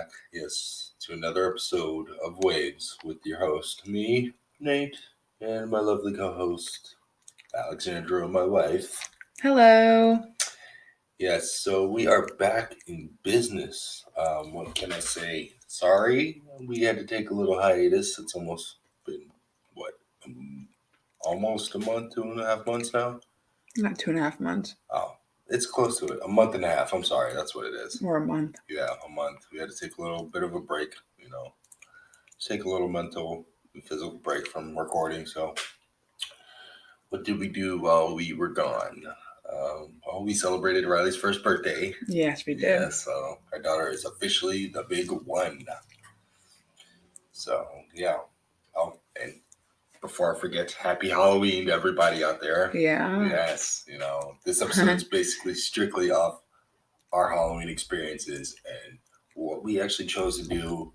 back, yes, to another episode of Waves with your host, me, Nate, and my lovely co-host, Alexandra, my wife. Hello. Yes, so we are back in business. What can I say? Sorry, we had to take a little hiatus. It's almost been, what, almost a month, 2.5 months now? Not 2.5 months. Oh, it's close to it. A month and a half. I'm sorry, that's what it is. Or a month. Yeah, a month. We had to take a little bit of a break, just take a little mental and physical break from recording. So, what did we do while we were gone? Well, we celebrated Riley's first birthday. Yes, we did. Yeah, so our daughter is officially the big one. So, yeah. Oh, and before I forget, happy Halloween to everybody out there. Yeah. Yes, this episode is basically strictly off our Halloween experiences and what we actually chose to do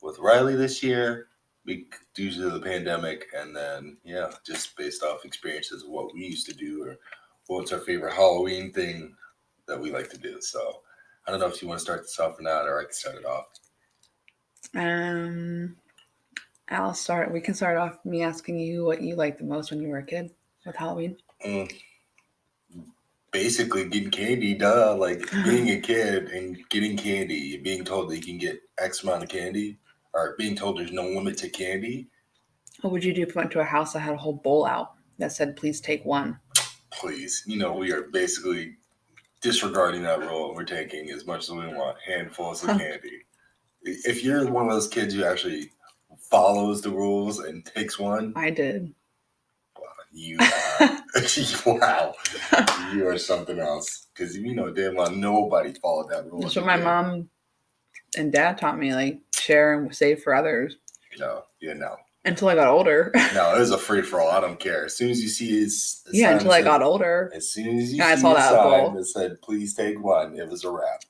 with Riley this year due to the pandemic, and then just based off experiences of what we used to do or what's our favorite Halloween thing that we like to do. So I don't know if you want to start this off or not, or I can start it off. I'll start. We can start off me asking you what you liked the most when you were a kid with Halloween. Basically getting candy, duh. Like being a kid and getting candy, being told that you can get X amount of candy, or being told there's no limit to candy. What would you do if you went to a house that had a whole bowl out that said, please take one? Please. We are basically disregarding that rule. We're taking as much as we want, handfuls of candy. If you're one of those kids who actually follows the rules and takes one. I did. Wow. You are something else. Because damn well nobody followed that rule. That's what my mom and dad taught me, like share and save for others. No. Until I got older. No, it was a free for all. I don't care. As soon as you see his sign until I got older. As soon as you see his sign that said, please take one, it was a wrap.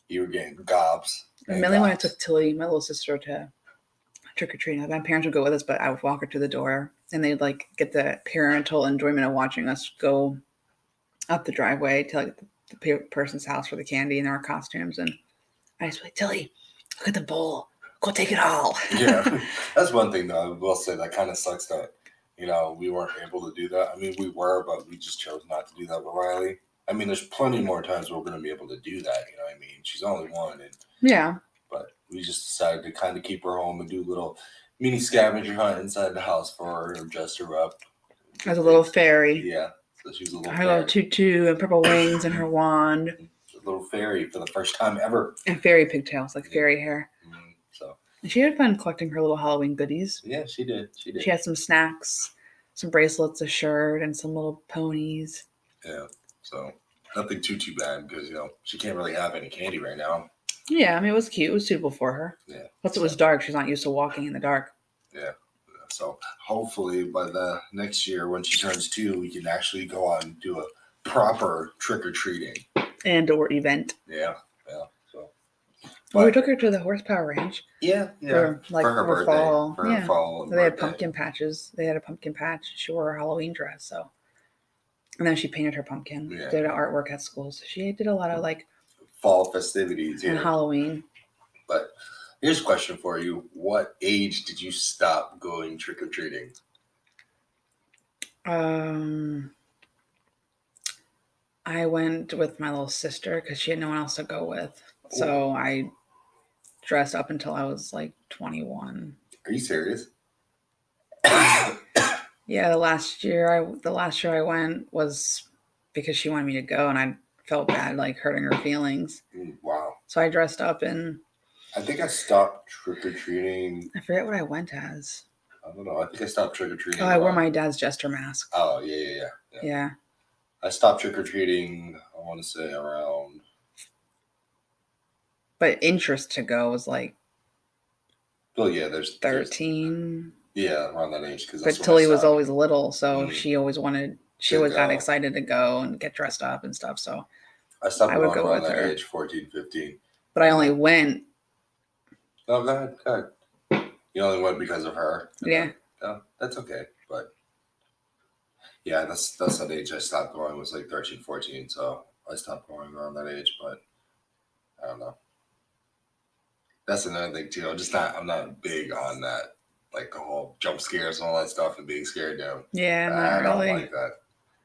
You were getting gobs. And mainly when I took Tilly, my little sister, to trick-or-treating. My parents would go with us, but I would walk her to the door, and they'd get the parental enjoyment of watching us go up the driveway to the person's house for the candy and our costumes. And I just be like, Tilly, look at the bowl. Go take it all. Yeah, that's one thing though. I will say that kind of sucks that we weren't able to do that. I mean, we were, but we just chose not to do that with Riley. I mean, there's plenty more times we're going to be able to do that. You know what I mean? She's only one, but we just decided to kind of keep her home and do a little mini scavenger hunt inside the house for her and dress her up as a little fairy. Yeah, so she's a little. Her little tutu and purple wings and her wand. A little fairy for the first time ever. And fairy pigtails, fairy hair. And she had fun collecting her little Halloween goodies. Yeah, she did. She had some snacks, some bracelets, a shirt, and some little ponies. Yeah, so nothing too bad because, she can't really have any candy right now. Yeah, I mean, it was cute. It was suitable for her. Yeah. Plus, it was dark. She's not used to walking in the dark. Yeah. So hopefully by the next year when she turns 2, we can actually go on and do a proper trick-or-treating. And/or event. Yeah. Well, we took her to the Horsepower Ranch. Yeah. For her birthday. Fall. For her fall. So they had pumpkin patches. They had a pumpkin patch. She wore her Halloween dress. So, and then she painted her pumpkin. Yeah. Did artwork at school. So she did a lot of fall festivities. And Halloween. But here's a question for you: what age did you stop going trick or treating? I went with my little sister because she had no one else to go with. So I dressed up until I was 21. Are you serious? Yeah, the last year I went was because she wanted me to go, and I felt bad hurting her feelings. Wow. So I dressed up in. I think I stopped trick or treating. I forget what I went as. I don't know. I think I stopped trick or treating. Oh, I wore my dad's jester mask. Oh yeah. Yeah. I stopped trick or treating. I want to say around. But interest to go was Well, yeah, there's 13. Yeah, around that age. But Tilly was always little, so she always wanted. She always got excited to go and get dressed up and stuff. So I stopped going around that age, 14, 15. But I only went. No, go ahead. You only went because of her. Yeah. No, that's okay. But yeah, that's that age I stopped going was 13, 14. So I stopped going around that age, but I don't know. That's another thing too. I'm not big on that, like the whole jump scares and all that stuff and being scared down. Yeah, not I don't really. like that.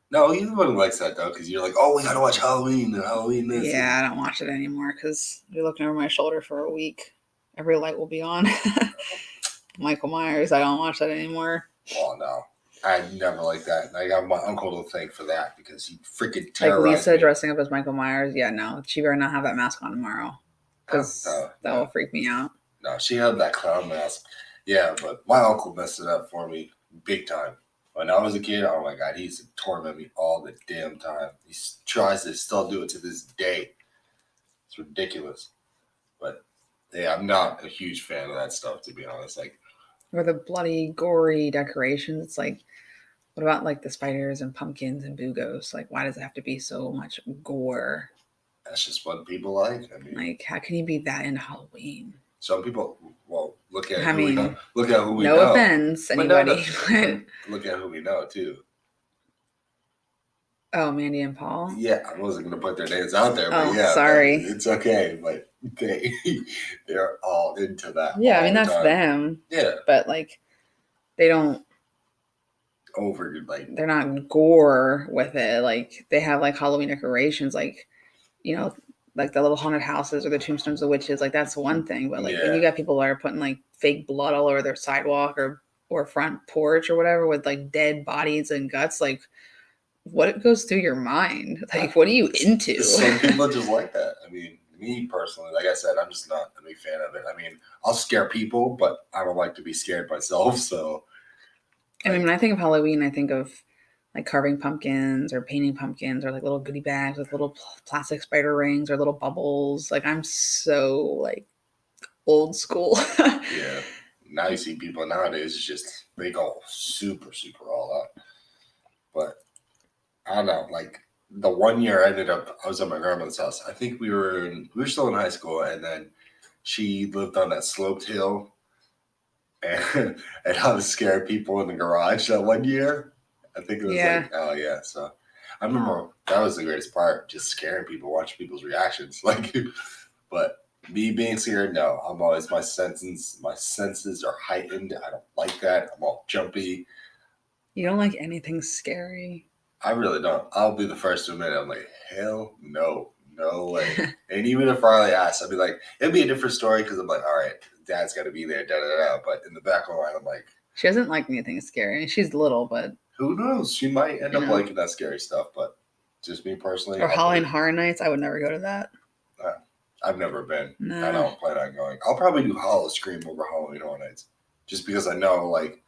No, everybody likes that though, because you're like, oh, we gotta watch Halloween and Halloween this. Yeah, I don't watch it anymore because you're looking over my shoulder for a week. Every light will be on. Michael Myers, I don't watch that anymore. Oh no, I never like that. I got my uncle to thank for that because he freaking Like terrorized Lisa me. dressing up as Michael Myers. Yeah, no, she better not have that mask on tomorrow because that will freak me out. No, she had that clown mask. Yeah, but my uncle messed it up for me big time. When I was a kid, oh my God, he used to torment me all the damn time. He tries to still do it to this day. It's ridiculous. But yeah, I'm not a huge fan of that stuff, to be honest. Like, or the bloody, gory decorations. It's like, what about like the spiders and pumpkins and bugos? Like, why does it have to be so much gore? that's just what people like. I mean, Like, how can you be that in Halloween? some people, well, look at I who mean, we know. Look at who we know. No offense, anybody. But look at who we know, too. Oh, Mandy and Paul? Yeah, I wasn't going to put their names out there, but yeah. Sorry. It's okay, but they're all into that. Yeah, I mean, that's them. Yeah. But, like, they don't... they're not gore with it. Like, they have, like, Halloween decorations, like, you know, like the little haunted houses or the tombstones of witches. Like, that's one thing. But, like, when you got people that are putting, like, fake blood all over their sidewalk or front porch or whatever with, like, dead bodies and guts, like... what goes through your mind? Like, what are you into? Some people just like that. I mean, me personally, like I said, I'm just not a big fan of it. I mean, I'll scare people, but I don't like to be scared myself. So, I mean, when I think of Halloween, I think of like carving pumpkins or painting pumpkins or like little goodie bags with little plastic spider rings or little bubbles. Like, I'm so like old school. Yeah. Now you see people nowadays, it's just they go super, super all out. But I don't know, like the one year I was at my grandmother's house. I think we were still in high school, and then she lived on that sloped hill, and I was scaring people in the garage that one year. I think it was like, oh yeah. So I remember that was the greatest part, just scaring people, watching people's reactions. Like, but me being scared, no. I'm always my senses are heightened. I don't like that. I'm all jumpy. You don't like anything scary? I really don't. I'll be the first to admit it. I'm like, hell no way. And even if Riley asks, I'll be like, it'll be a different story because I'm like, all right, Dad's got to be there, da da da. But in the back of my mind, I'm like, she doesn't like anything scary. She's little, but who knows? She might end up liking that scary stuff. But just me personally, or Halloween Horror Nights, I would never go to that. I've never been. Nah. I don't plan on going. I'll probably do Hollow Scream over Halloween Horror Nights, just because I know like.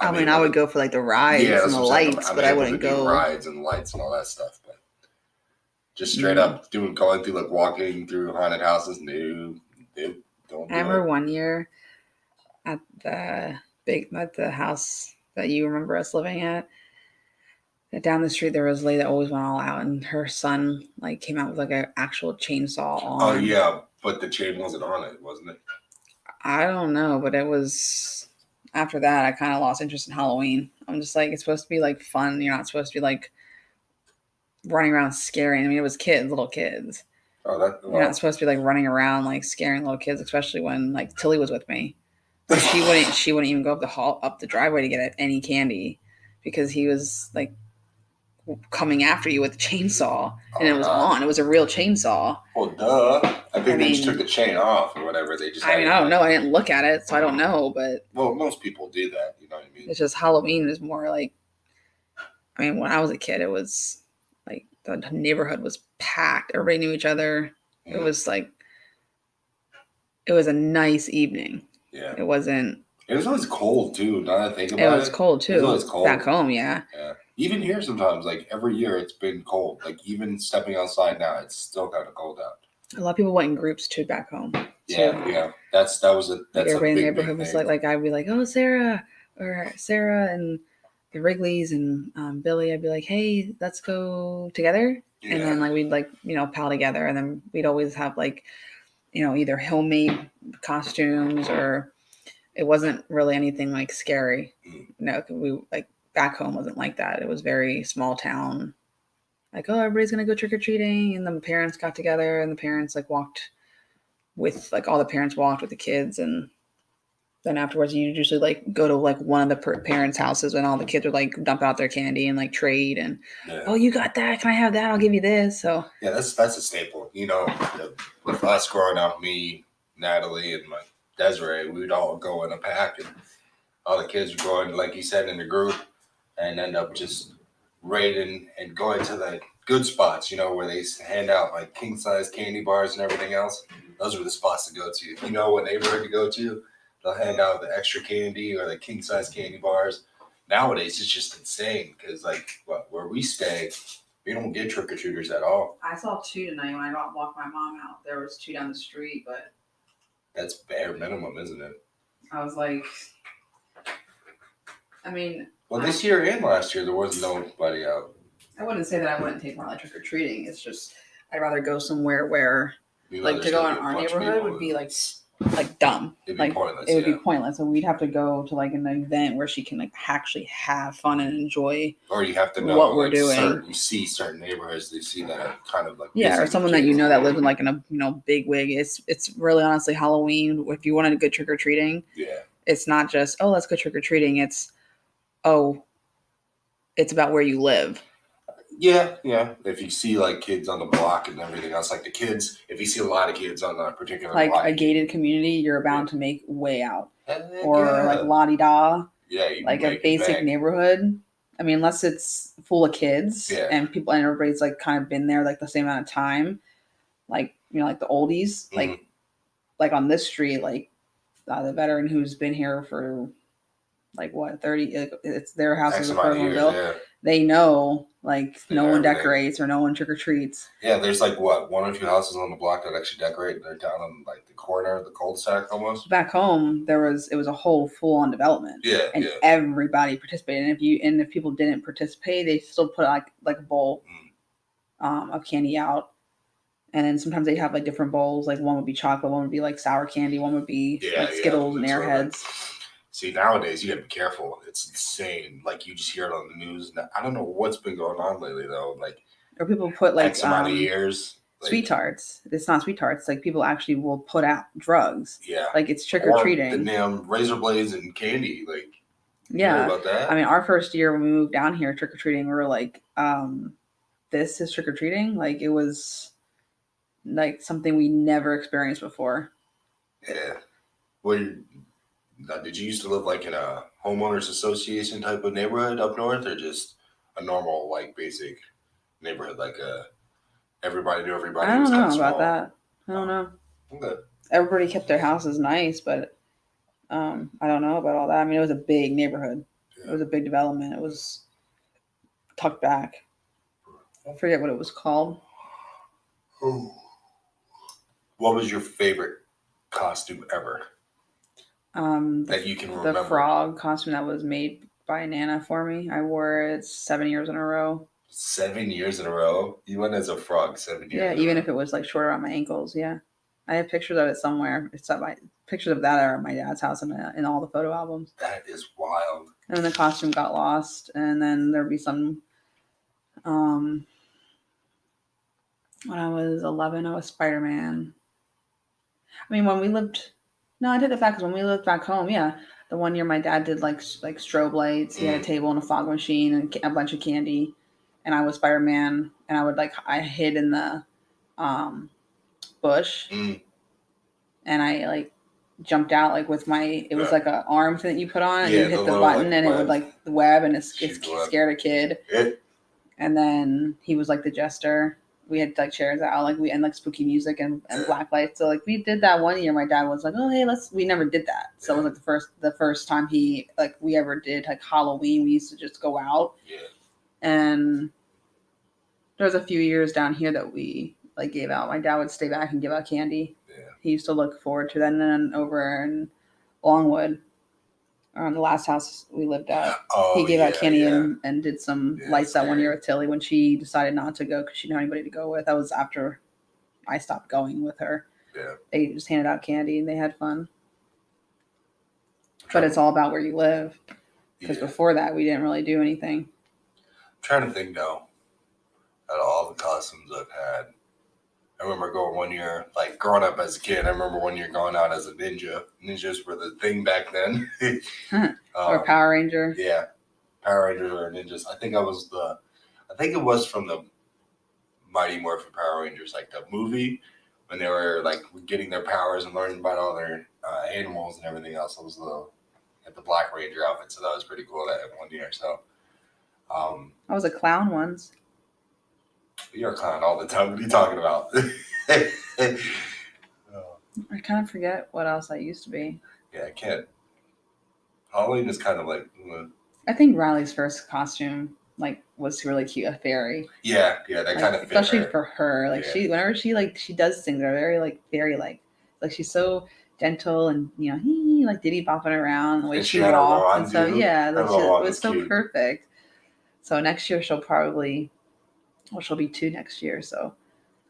I mean, I would go for like the rides and the lights, but I wouldn't go rides and lights and all that stuff. But just straight up going through like walking through haunted houses, no, they don't. I remember one year at the house that you remember us living at. Down the street, there was a lady that always went all out, and her son like came out with like an actual chainsaw on. Oh yeah, but the chain wasn't on it, wasn't it? I don't know, but it was. After that, I kind of lost interest in Halloween. I'm just like, it's supposed to be like fun. You're not supposed to be like running around scaring. I mean, it was kids, little kids. Oh, you're not supposed to be like running around like scaring little kids, especially when like Tilly was with me. She wouldn't even go up the driveway to get any candy because he was like coming after you with a chainsaw, and it was on. It was a real chainsaw. Well, duh. I think they just took the chain off or whatever. They just. I mean, I don't know. I didn't look at it, so I don't know. But well, most people do that. You know what I mean? It's just Halloween is more like. I mean, when I was a kid, it was like the neighborhood was packed. Everybody knew each other. It was like. It was a nice evening. Yeah. It wasn't. It was always cold too. Now that I think about it. It was cold too. It was always cold back home. Yeah. Yeah. Even here, sometimes, like every year, it's been cold. Like even stepping outside now, it's still kind of cold out. A lot of people went in groups too back home. Yeah. That's everybody in the neighborhood was like I'd be like, oh, Sarah and the Wrigleys and Billy. I'd be like, hey, let's go together. Yeah. And then like we'd like pal together, and then we'd always have like either homemade costumes or it wasn't really anything like scary. No, we like. Back home wasn't like that. It was very small town. Like, oh, everybody's gonna go trick or treating, and the parents got together, and the parents like walked with like all the parents walked with the kids, and then afterwards you usually like go to like one of the parents' houses and all the kids would like dump out their candy and like trade and oh, you got that, can I have that, I'll give you this. So yeah, that's a staple, you know. With us growing up, me, Natalie, and my Desiree, we would all go in a pack, and all the kids would go in, like you said, in a group, and end up just raiding and going to the good spots, you know, where they hand out like king size candy bars and everything else. Those were the spots to go to. If you know what neighborhood to go to, they'll hand out the extra candy or the king size candy bars. Nowadays, it's just insane because, like, where we stay, we don't get trick or treaters at all. I saw 2 tonight when I walked my mom out. There was 2 down the street, but that's bare minimum, isn't it? I was like, I mean, well, this year and last year there was nobody out. I wouldn't say that I wouldn't take Marley trick or treating. It's just I'd rather go somewhere where like to go in our neighborhood would be like dumb. It'd like be pointless. It would be pointless. So we'd have to go to like an event where she can like actually have fun and enjoy. Or you have to know what we're doing. You see certain neighborhoods, they see that kind of like or someone that you know that lives in like in a big wig. It's really honestly Halloween. If you wanted a good trick or treating, it's not just let's go trick or treating. It's it's about where you live. Yeah. If you see like kids on the block and everything else, like the kids, if you see a lot of kids on a particular like block, a gated community, you're bound to make way out. Or yeah. like la-di-da. Yeah, like a basic neighborhood. I mean, unless it's full of kids and people and everybody's like kind of been there like the same amount of time. Like, you know, like the oldies, like on this street, like the veteran who's been here for like what 30, it's their house is the first one built. Yeah. They know like no one decorates or no one trick or treats. Yeah, there's like what 1 or 2 houses on the block that actually decorate. They're down on like the corner of the cul-de-sac almost. Back home, it was a whole full-on development. Yeah, and everybody participated. And if people didn't participate, they still put like a bowl of candy out. And then sometimes they have like different bowls. Like one would be chocolate, one would be like sour candy, one would be like Skittles and Airheads. See, nowadays you gotta be careful. It's insane. Like you just hear it on the news. I don't know what's been going on lately though. Like, or people put like X amount of years. Sweet tarts. It's not sweet tarts. Like people actually will put out drugs. Yeah. Like it's trick or treating. The damn razor blades and candy. Like. Yeah. You heard about that? I mean, our first year when we moved down here trick or treating, we were like, this is trick or treating. Like it was like something we never experienced before. Yeah. Did you used to live like in a homeowners association type of neighborhood up north, or just a normal like basic neighborhood like everybody knew everybody? I don't know about that. I don't know. Okay. Everybody kept their houses nice, but I don't know about all that. I mean, it was a big neighborhood. Yeah. It was a big development. It was tucked back. I forget what it was called. Oh. What was your favorite costume ever? That you can remember. The frog costume that was made by Nana for me. I wore it 7 years in a row. 7 years in a row? You went as a frog 7 years. Yeah, even if it was like short around my ankles. Yeah, I have pictures of it somewhere. It's pictures of that are at my dad's house in all the photo albums. That is wild. And then the costume got lost, and then there'd be some. When I was 11, I was Spider-Man. I mean, when we lived. No, I did it back because when we lived back home, the one year my dad did like strobe lights. He had a table and a fog machine and a bunch of candy, and I was Spider-Man, and I hid in the bush, and I like jumped out like with it was like an arm thing that you put on, and you hit the button, and it would like the web, and it scared a kid. And then he was like the jester. We had like chairs out, and like spooky music and black lights. So like we did that one year. My dad was like, "Oh hey, we never did that." So it was like the first time we ever did like Halloween. We used to just go out. Yeah. And there was a few years down here that we like gave out. My dad would stay back and give out candy. Yeah. He used to look forward to that. And then over in Longwood, the last house we lived at, he gave out candy and did some lights that one year with Tilly when she decided not to go because she didn't have anybody to go with. That was after I stopped going with her. Yeah. They just handed out candy and they had fun. But it's all about where you live. Because before that, we didn't really do anything. I'm trying to think now, out of all the costumes I've had, I remember going one year, like growing up as a kid. I remember one year going out as a ninja. Ninjas were the thing back then. Or Power Ranger. Yeah, Power Rangers or ninjas. I think it was from the Mighty Morphin Power Rangers, like the movie when they were like getting their powers and learning about all their animals and everything else. I was at the Black Ranger outfit, so that was pretty cool that one year. So I was a clown once. you're a clown all the time. What are you talking about? I kind of forget what else I used to be. Yeah, I can't. Halloween is kind of like. I think Riley's first costume was really cute, a fairy. Yeah, that kind of. Especially for her, whenever she does things, they're very fairy like she's so gentle and diddy bopping around the way she walks and so it was so cute. Perfect. So next year she'll be 2 next year, so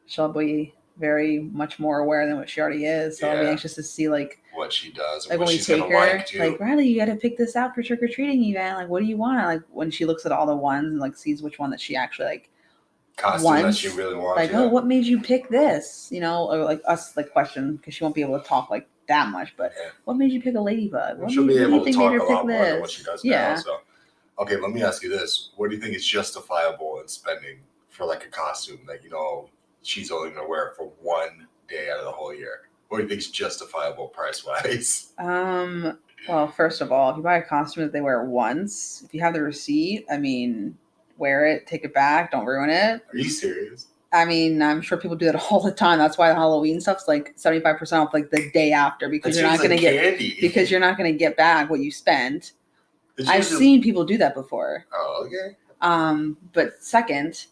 she'll be very much more aware than what she already is. So I'll be anxious to see what she does. When we take her, Riley, you got to pick this out for trick or treating event. What do you want? When she looks at all the ones and sees which one that she actually costume wants, that she really wants. Oh, what made you pick this? Or us question, because she won't be able to talk that much. But what made you pick a ladybug? She'll be able to talk a lot more than what she does now. So, okay, let me ask you this: what do you think is justifiable in spending for a costume that she's only going to wear it for one day out of the whole year? What do you think is justifiable price-wise? Well, first of all, if you buy a costume that they wear once, if you have the receipt, wear it, take it back, don't ruin it. Are you serious? I'm sure people do that all the time. That's why the Halloween stuff's 75% off the day after, because you're not going to get back what you spent. I've seen people do that before. Oh, okay. But second,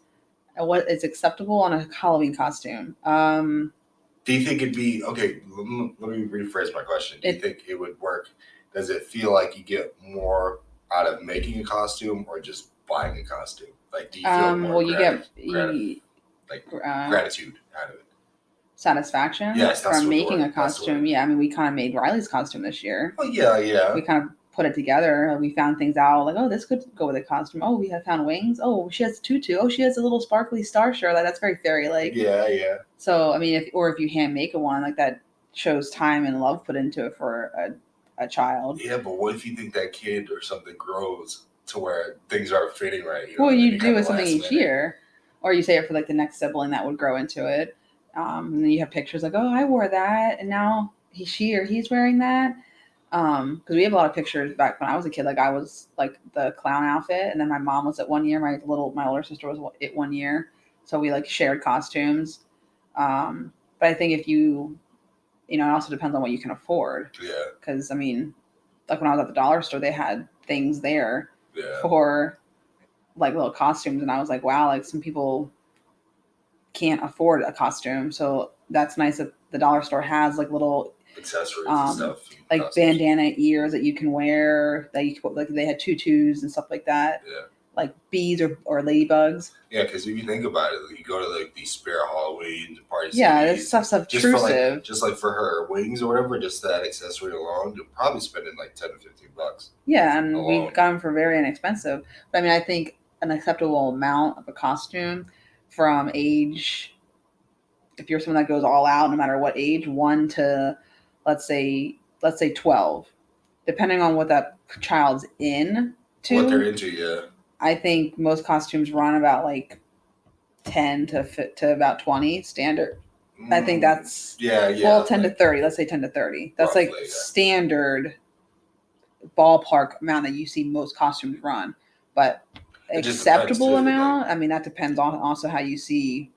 what is acceptable on a Halloween costume? Do you think it'd be okay? Let me rephrase my question. Do you think it would work? Does it feel like you get more out of making a costume or just buying a costume? Do you feel more gratitude out of it? Satisfaction? Yes, from making a costume. Yeah, we kind of made Riley's costume this year. Oh yeah. We kind of put it together. We found things out oh, this could go with a costume. Oh, we have found wings. Oh, she has a tutu. Oh, she has a little sparkly star shirt. That's very fairy like. Yeah. So if you hand make one that shows time and love put into it for a child. Yeah, but what if you think that kid or something grows to where things aren't fitting right? Well, you do with something each year, or you say it for the next sibling that would grow into it. And then you have pictures oh, I wore that, and now he's wearing that. Because we have a lot of pictures back when I was a kid. I was the clown outfit, and then my mom was at 1 year. My older sister was at 1 year, so we shared costumes. But I think if you, it also depends on what you can afford. Yeah. Because when I was at the dollar store, they had things there for little costumes, and I was wow, some people can't afford a costume, so that's nice that the dollar store has little accessories and stuff, bandana ears that you can wear. That you they had tutus and stuff like that. Yeah. Bees or ladybugs. Yeah, because if you think about it, you go to these Spirit Halloween parties. Yeah, this stuff's obtrusive. Just for her wings or whatever, just that accessory alone, you're probably spending $10 to $15. Yeah, and we got them for very inexpensive. But I think an acceptable amount of a costume from age, if you're someone that goes all out, no matter what age, 1 to let's say 12, depending on what that child's into. What they're into, yeah. I think most costumes run about 10 to about 20 standard. I think that's 10 to 30. Let's say 10 to 30. That's roughly, standard ballpark amount that you see most costumes run. But acceptable amount, that depends on also how you see.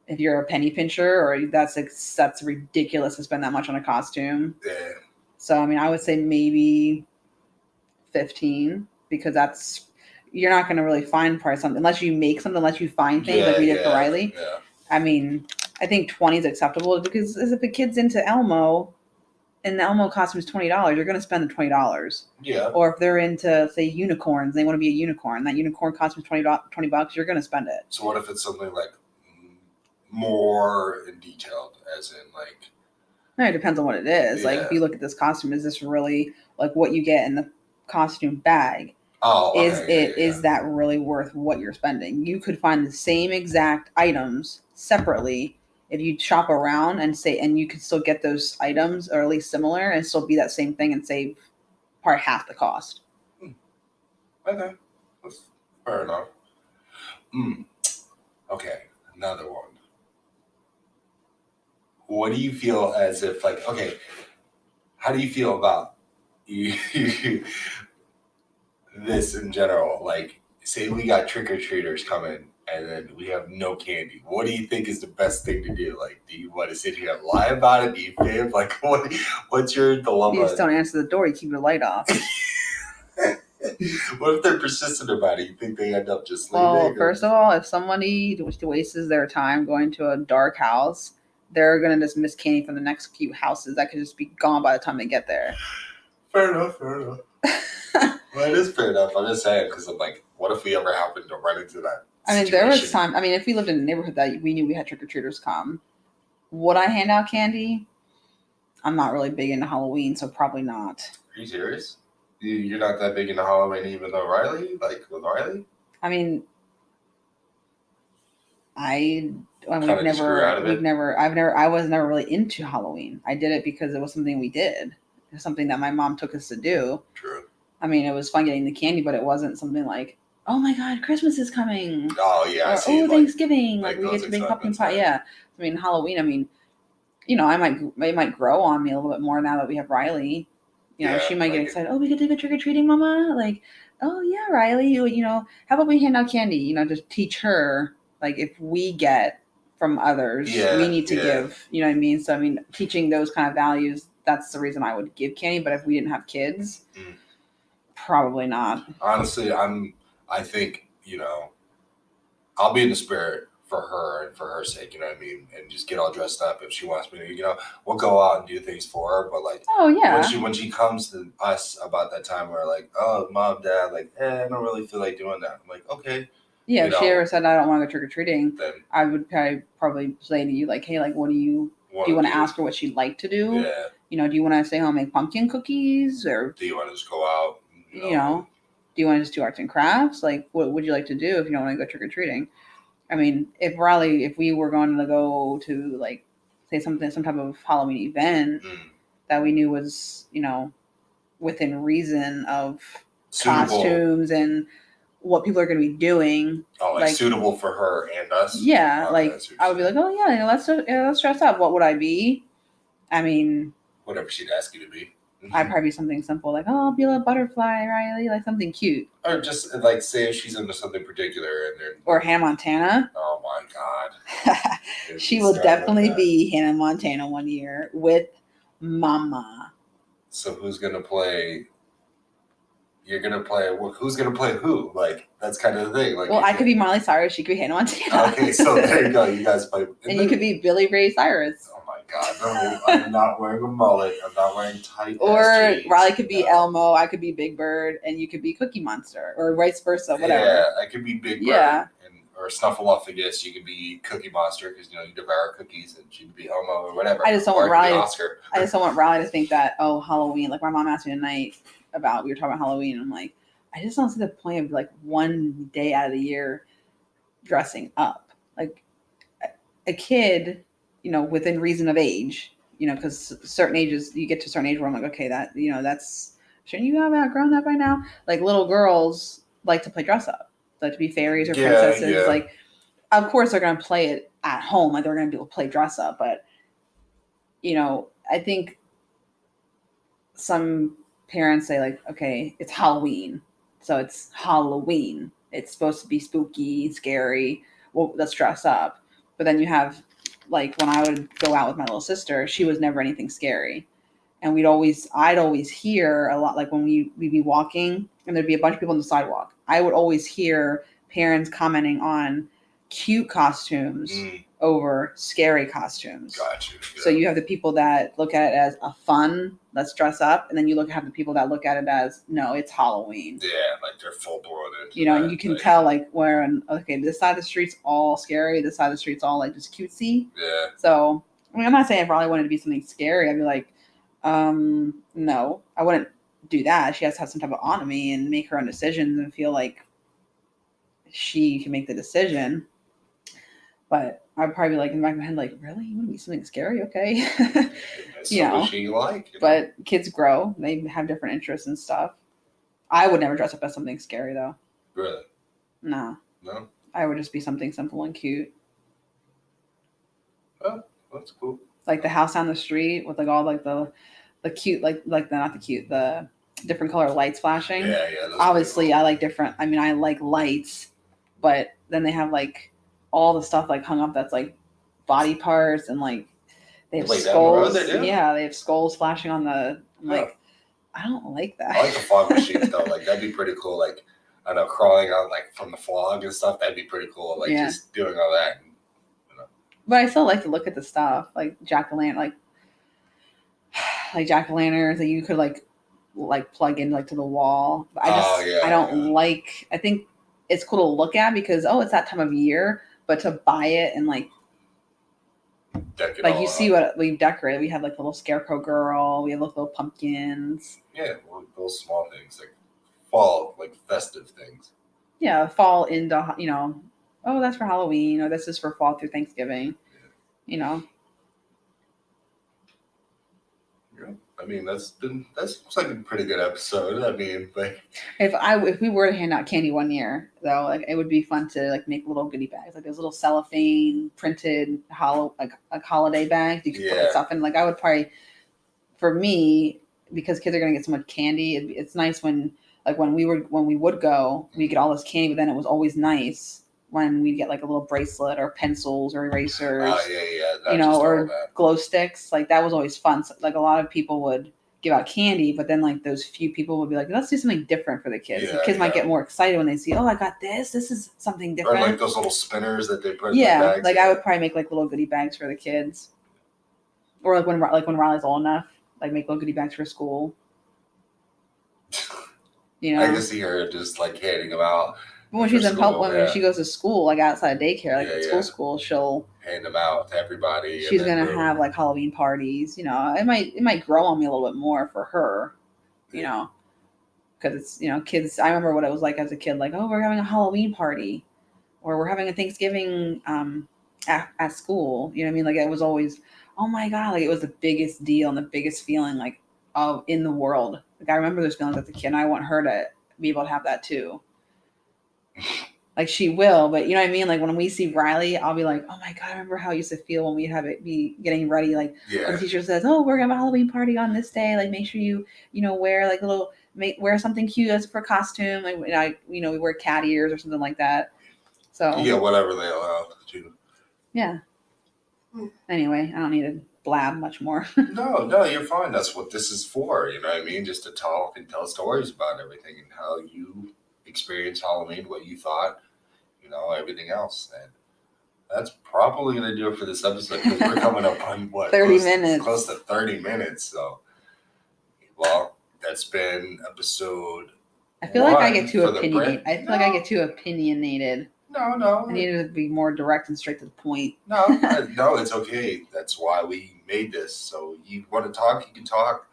If you're a penny pincher, or that's ridiculous to spend that much on a costume. Yeah. So I would say maybe 15, because you're not going to really find price something unless you make something, unless you find things like we did for Riley. Yeah. I think 20 is acceptable, because if a kid's into Elmo, and the Elmo costume is $20, you're going to spend the $20. Yeah. Or if they're into, say, unicorns, they want to be a unicorn, that unicorn costume is $20, you're going to spend it. So what if it's something more detailed, as in No, it depends on what it is. Yeah. If you look at this costume, is this really what you get in the costume bag? Oh, okay, is that really worth what you're spending? You could find the same exact items separately if you shop around and you could still get those items or at least similar and still be that same thing and save probably half the cost. Okay, that's fair enough. Okay, another one. What do you feel as if like okay? How do you feel about this in general? Like, say we got trick or treaters coming, and then we have no candy. What do you think is the best thing to do? Like, do you want to sit here and lie about it? Do you fib? Like, what's your dilemma? You just don't answer the door. You keep the light off. What if they're persistent about it? You think they end up just leaving? Well, first of all, if somebody wastes their time going to a dark house, they're gonna just miss candy from the next few houses. That could just be gone by the time they get there. Fair enough. Well, it is fair enough. I'm just saying because I'm like, what if we ever happen to run into that? I mean, there was time. I mean, if we lived in a neighborhood that we knew we had trick or treaters come, would I hand out candy? I'm not really big into Halloween, so probably not. Are you serious? You're not that big into Halloween, even though Riley, like with Riley. I mean, I was never really into Halloween. I did it because it was something we did. It was something that my mom took us to do. True. I mean, it was fun getting the candy, but it wasn't something like, oh my God, Christmas is coming. Oh yeah. Or, Thanksgiving. Like we get to make pumpkin pie. Yeah. I mean, Halloween. I mean, it might grow on me a little bit more now that we have Riley. She might get excited. Oh, we get to go trick or treating, Mama. Like, oh yeah, Riley. How about we hand out candy? Just teach her. Like, if we get from others, we need to give. You know what I mean? So I mean, teaching those kind of values. That's the reason I would give candy. But if we didn't have kids, probably not. Honestly, I think I'll be in the spirit for her and for her sake, you know what I mean? And just get all dressed up if she wants me to, we'll go out and do things for her. But like, oh yeah, when she comes to us about that time, we're like, oh, Mom, Dad, like, I don't really feel like doing that. I'm like, okay. Yeah, if she ever said I don't want to go trick or treating, I would probably say to you like, hey, like, what do you want to ask her what she'd like to do? Yeah. Do you want to stay home and make pumpkin cookies, or do you want to just go out? Do you want to just do arts and crafts? Like, what would you like to do if you don't want to go trick or treating? I mean, if we were going to go to like, say some type of Halloween event that we knew was, within reason of suitable costumes and what people are going to be doing. Oh, like suitable for her and us? Yeah, I would be like, oh yeah, let's dress up. What would I be? I mean, whatever she'd ask you to be. I'd probably be something simple like, oh, I'll be a little butterfly, Riley, like something cute. Or just like say if she's into something particular or Hannah Montana. Oh my God. She will definitely be Hannah Montana one year with Mama. So who's gonna play? You're gonna play. Who's gonna play who? Like that's kind of the thing. Like, well, I could be Miley Cyrus. She could be Hannah Montana. Okay, so there you go. You guys play. And you could be Billy Ray Cyrus. Oh my God! No, I'm not wearing a mullet. I'm not wearing tight. Or Riley could be Elmo. I could be Big Bird, and you could be Cookie Monster, or vice versa. Whatever. Yeah, I could be Big Bird. Yeah. Or Snuffleupagus, you could be Cookie Monster because you devour cookies, and she could be Elmo or whatever. I just don't want Riley to think that Halloween. Like my mom asked me tonight we were talking about Halloween. And I'm like, I just don't see the point of like one day out of the year dressing up. Like a kid, within reason of age, because certain ages you get to a certain age where I'm like, okay, that that's shouldn't you have outgrown that by now? Like little girls like to play dress up. Like to be fairies or princesses. Yeah. Like, of course they're going to play it at home. Like they're going to be able to play dress up. But, I think some parents say like, okay, it's Halloween. So it's Halloween. It's supposed to be spooky, scary. Well, let's dress up. But then you have like when I would go out with my little sister, she was never anything scary. And I'd always hear a lot, like when we'd be walking and there'd be a bunch of people on the sidewalk. I would always hear parents commenting on cute costumes over scary costumes. Gotcha. Yeah. So you have the people that look at it as a fun, let's dress up. And then you have the people that look at it as, no, it's Halloween. Yeah, like they're full blown into and you can tell like this side of the street's all scary. This side of the street's all like just cutesy. Yeah. So, I mean, I'm not saying if Riley wanted to be something scary, I'd be like, no, I wouldn't do that. She has to have some type of autonomy and make her own decisions and feel like she can make the decision. But I'd probably be like in the back of my head, like, really? You want to be something scary? Okay. It's You so know, much you like. You know? but kids grow. They have different interests and stuff. I would never dress up as something scary, though. Really? No. No? I would just be something simple and cute. Oh, that's cool. Like the house down the street with like all like the cute not the cute, the different color lights flashing. Yeah, yeah. Obviously, I like different. I mean, I like lights, but then they have like all the stuff like hung up that's like body parts and like they have skulls. Yeah, they have skulls flashing on the. I'm like, I don't like that. I like the fog machines though. Like that'd be pretty cool. Like I know crawling out like from the fog and stuff. That'd be pretty cool. Like just doing all that. But I still like to look at the stuff like jack-o'-lantern, like jack-o'-lanterns that you could like plug in like to the wall. But I don't like. I think it's cool to look at because it's that time of year. But to buy it and like you see what we decorate. We have like the little scarecrow girl. We have little pumpkins. Yeah, those small things like fall, like festive things. Yeah, fall into that's for Halloween or this is for fall through Thanksgiving. Yeah. Yeah, I mean that's like a pretty good episode. I mean, like if we were to hand out candy one year though, like it would be fun to like make little goodie bags, like those little cellophane printed holiday bags you could put stuff in. Like I would probably, for me, because kids are gonna get so much candy, it's nice when we would go, we get all this candy, but then it was always nice when we get like a little bracelet or pencils or erasers. Oh yeah. Or glow sticks. Like that was always fun. So, like a lot of people would give out candy, but then like those few people would be like, let's do something different for the kids. Yeah, the kids might get more excited when they see, I got this. This is something different. Or like those little spinners that they put in the bags. Like I would probably make like little goodie bags for the kids. Or like when Riley's old enough, like make little goodie bags for school. I can see her just like handing them out. But when she's in when she goes to school, like outside of daycare, like at school, she'll hand them out to everybody. She's gonna have like Halloween parties. It might grow on me a little bit more for her. Because it's kids. I remember what it was like as a kid. Like, we're having a Halloween party, or we're having a Thanksgiving at school. You know what I mean? Like it was always, oh my god, like it was the biggest deal and the biggest feeling like in the world. Like I remember those feelings as a kid, and I want her to be able to have that too. Like she will, but you know what I mean? Like when we see Riley, I'll be like, oh my god, I remember how it used to feel when we have it be getting ready. Like when the teacher says, we're gonna have a Halloween party on this day. Like make sure you wear like wear something cute as for costume. Like we wear cat ears or something like that. So whatever they allow to. Yeah. Anyway, I don't need to blab much more. No, you're fine. That's what this is for. You know what I mean? Just to talk and tell stories about everything and how you experienced Halloween, what you thought, everything else. And that's probably going to do it for this episode because we're coming up on 30 minutes. Close to 30 minutes. So, well, that's been episode. I feel like I get too opinionated. I feel like I get too opinionated. No. I need to be more direct and straight to the point. No, it's okay. That's why we made this. So you want to talk, you can talk.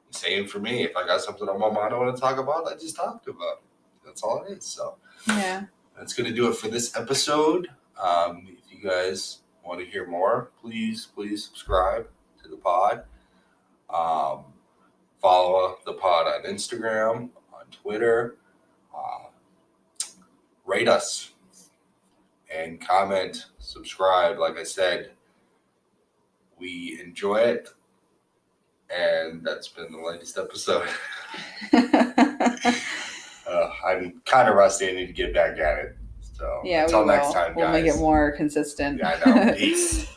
Same for me. If I got something on my mind I want to talk about, I just talked about it. That's all it is. So yeah, that's going to do it for this episode. If you guys want to hear more, please subscribe to the pod. Follow the pod on Instagram, on Twitter. Rate us and comment, subscribe. Like I said, we enjoy it. And that's been the latest episode. I'm kind of rusty. I need to get back at it. So until next time, guys. We'll make it more consistent. Yeah, I know. Peace.